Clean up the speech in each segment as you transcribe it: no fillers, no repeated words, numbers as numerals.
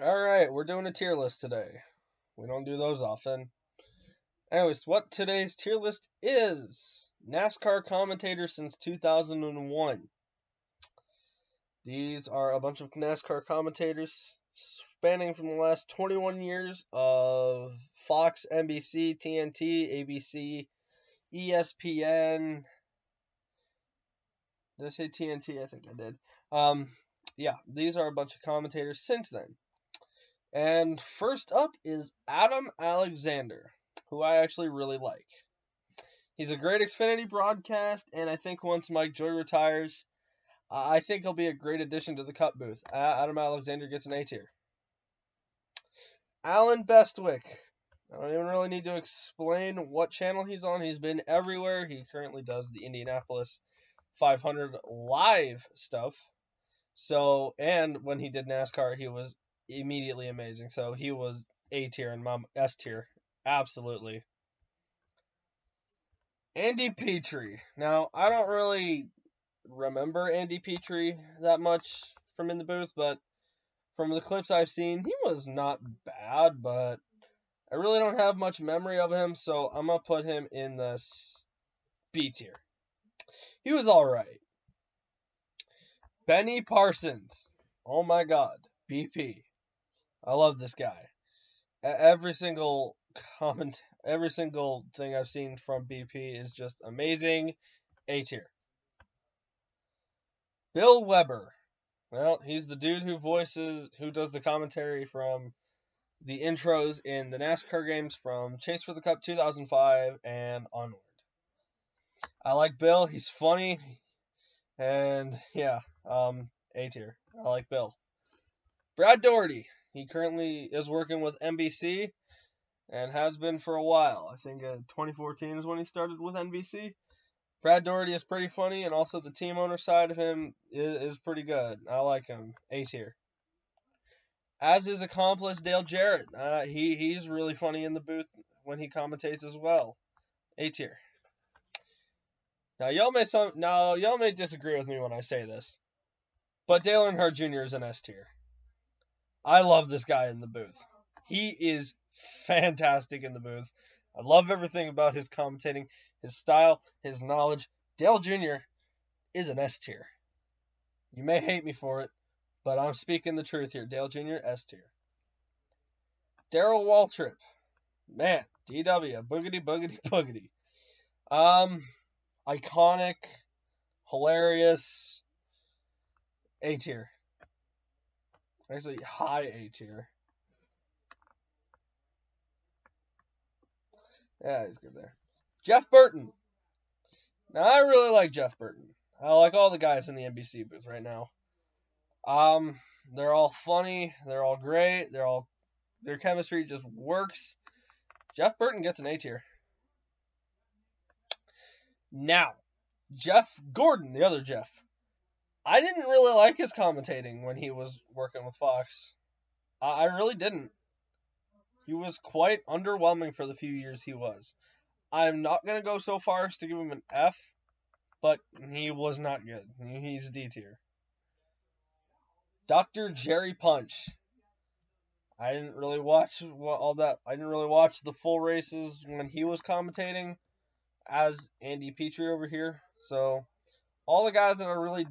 Alright, we're doing a tier list today. We don't do those often. Anyways, what today's tier list is NASCAR commentators since 2001. These are a bunch of NASCAR commentators spanning from the last 21 years of Fox, NBC, TNT, ABC, ESPN. Did I say TNT? I think I did. Yeah, these are a bunch of commentators since then. And first up is Adam Alexander, who I actually really like. He's a great Xfinity broadcast, and I think once Mike Joy retires, I think he'll be a great addition to the Cup booth. Adam Alexander gets an A tier. Alan Bestwick. I don't even really need to explain what channel he's on. He's been everywhere. He currently does the Indianapolis 500 live stuff. And when he did NASCAR, he was immediately amazing. So he was A tier and Mom S tier. Absolutely. Andy Petrie. Now, I don't really remember Andy Petrie that much from in the booth, but from the clips I've seen, he was not bad, but I really don't have much memory of him, so I'm going to put him in the B tier. He was alright. Benny Parsons. Oh my god. BP. I love this guy. Every single thing I've seen from BP is just amazing. A tier. Bill Weber. Well, he's the dude who does the commentary from the intros in the NASCAR games from Chase for the Cup 2005 and onward. I like Bill. He's funny. And yeah, A tier. I like Bill. Brad Daugherty. He currently is working with NBC and has been for a while. I think 2014 is when he started with NBC. Brad Daugherty is pretty funny, and also the team owner side of him is pretty good. I like him. A tier. As is accomplice Dale Jarrett. He's really funny in the booth when he commentates as well. A tier. Now y'all may disagree with me when I say this, but Dale Earnhardt Jr. is an S tier. I love this guy in the booth. He is fantastic in the booth. I love everything about his commentating, his style, his knowledge. Dale Jr. is an S tier. You may hate me for it, but I'm speaking the truth here. Dale Jr., S tier. Darrell Waltrip. Man, DW, boogity, boogity, boogity. Iconic, hilarious, A tier. Actually, high A tier. Yeah, he's good there. Jeff Burton. Now, I really like Jeff Burton. I like all the guys in the NBC booth right now. They're all funny. They're all great. Their chemistry just works. Jeff Burton gets an A tier. Now, Jeff Gordon, the other Jeff. I didn't really like his commentating when he was working with Fox. I really didn't. He was quite underwhelming for the few years he was. I'm not going to go so far as to give him an F, but he was not good. He's D tier. Dr. Jerry Punch. I didn't really watch all that. I didn't really watch the full races when he was commentating as Andy Petrie over here. So all the guys that I really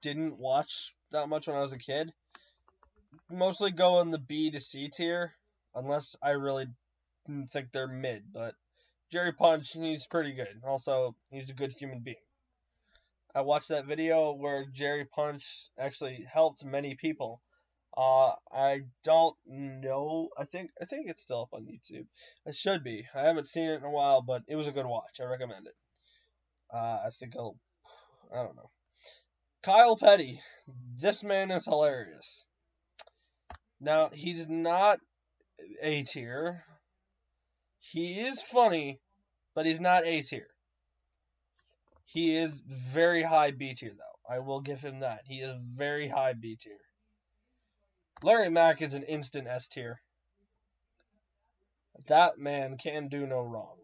didn't watch that much when I was a kid mostly go in the B to C tier, unless I really think they're mid. But Jerry Punch, he's pretty good. Also, he's a good human being. I watched that video where Jerry Punch actually helped many people. I don't know. I think it's still up on YouTube. It should be. I haven't seen it in a while, but it was a good watch. I recommend it. I don't know. Kyle Petty. This man is hilarious. Now, he's not A tier. He is funny, but he's not A tier. He is very high B tier, though. I will give him that. He is very high B tier. Larry Mack is an instant S tier. That man can do no wrong.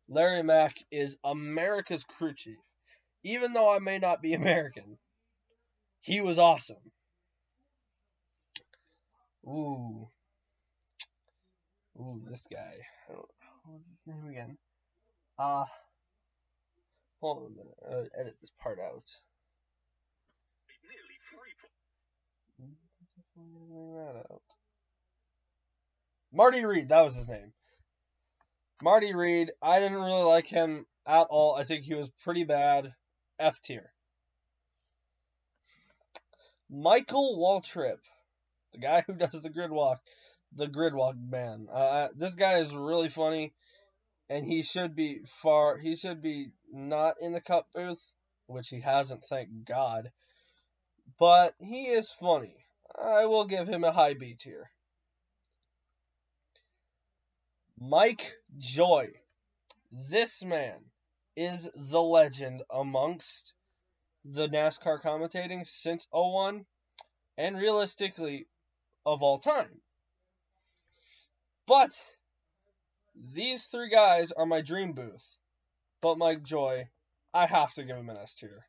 Larry Mack is America's crew chief. Even though I may not be American, he was awesome. Ooh. Ooh, this guy. I don't, what was his name again? Hold on a minute. Edit this part out. Marty Reed, that was his name. Marty Reed, I didn't really like him at all. I think he was pretty bad. F tier. Michael Waltrip, the guy who does the grid walk man. This guy is really funny, and he should be not in the cup booth, which he hasn't, thank God. But he is funny. I will give him a high B tier. Mike Joy. This man is the legend amongst the NASCAR commentating since 01 and realistically of all time. But these three guys are my dream booth. But Mike Joy, I have to give him an S tier.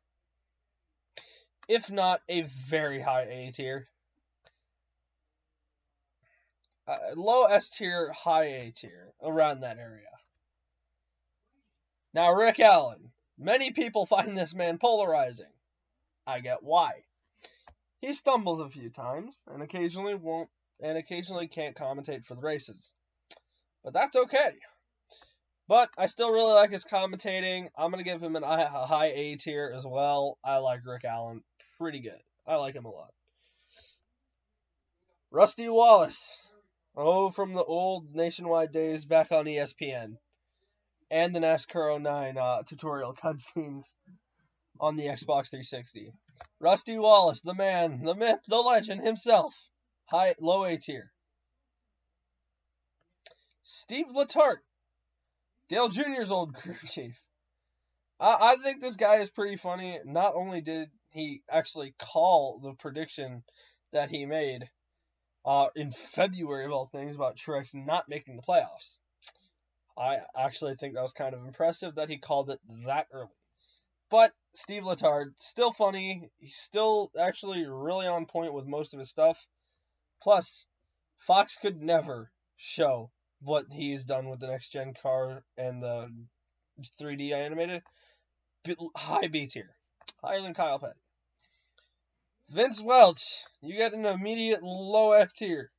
If not a very high A tier. Low S tier, high A tier, around that area. Now, Rick Allen. Many people find this man polarizing. I get why. He stumbles a few times and occasionally can't commentate for the races. But that's okay. But I still really like his commentating. I'm going to give him a high A tier as well. I like Rick Allen pretty good. I like him a lot. Rusty Wallace. Oh, from the old Nationwide days back on ESPN. And the NASCAR 09 tutorial cutscenes on the Xbox 360. Rusty Wallace, the man, the myth, the legend himself. Low A tier. Steve Letarte. Dale Jr.'s old crew chief. I think this guy is pretty funny. Not only did he actually call the prediction that he made in February of all things about Truex not making the playoffs. I actually think that was kind of impressive that he called it that early. But Steve Letarte, still funny. He's still actually really on point with most of his stuff. Plus, Fox could never show what he's done with the next gen car and the 3D animated. High B tier. Higher than Kyle Petty. Vince Welch, you get an immediate low F tier.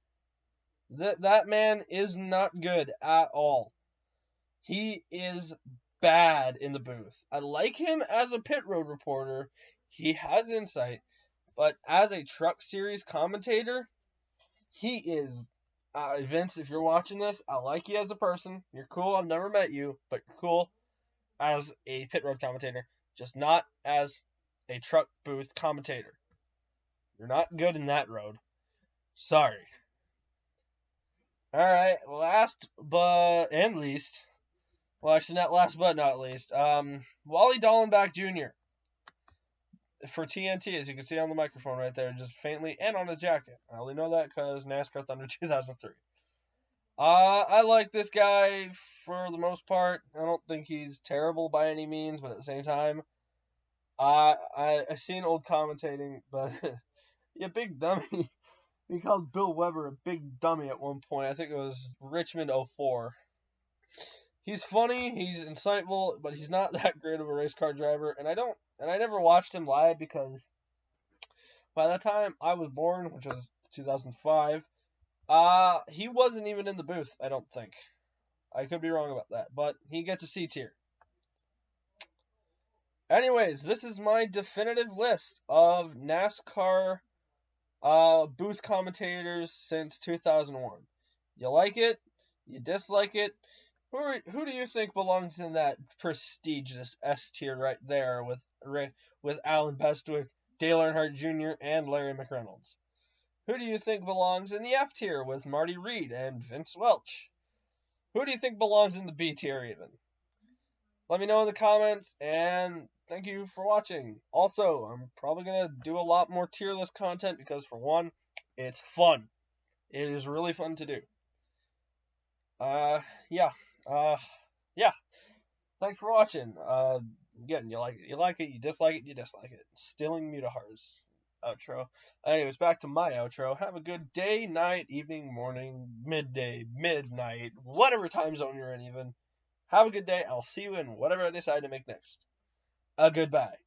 That man is not good at all. He is bad in the booth. I like him as a pit road reporter. He has insight. But as a truck series commentator, he is... Vince, if you're watching this, I like you as a person. You're cool. I've never met you, but you're cool as a pit road commentator. Just not as a truck booth commentator. You're not good in that road. Sorry. Alright, last but least. Well, actually, not last but not least. Wally Dallenbach Jr. for TNT, as you can see on the microphone right there, just faintly, and on his jacket. I only know that because NASCAR Thunder 2003. I like this guy for the most part. I don't think he's terrible by any means, but at the same time, I've seen old commentating, but yeah, big dummy. He called Bill Weber a big dummy at one point. I think it was Richmond 04. He's funny, he's insightful, but he's not that great of a race car driver. And I never watched him live because by that time I was born, which was 2005. He wasn't even in the booth, I don't think. I could be wrong about that, but he gets a C tier. Anyways, this is my definitive list of NASCAR booth commentators since 2001. You like it? You dislike it? Who do you think belongs in that prestigious S tier right there with Alan Bestwick, Dale Earnhardt Jr., and Larry McReynolds? Who do you think belongs in the F tier with Marty Reed and Vince Welch? Who do you think belongs in the B tier even? Let me know in the comments, and thank you for watching. Also, I'm probably going to do a lot more tier list content because, for one, it's fun. It is really fun to do. Yeah. Thanks for watching. Again, you like it, you dislike it, you dislike it. Stealing Mutahars. outro. Anyways, back to my outro. Have a good day, night, evening, morning, midday, midnight, whatever time zone you're in even. Have a good day. I'll see you in whatever I decide to make next. Goodbye.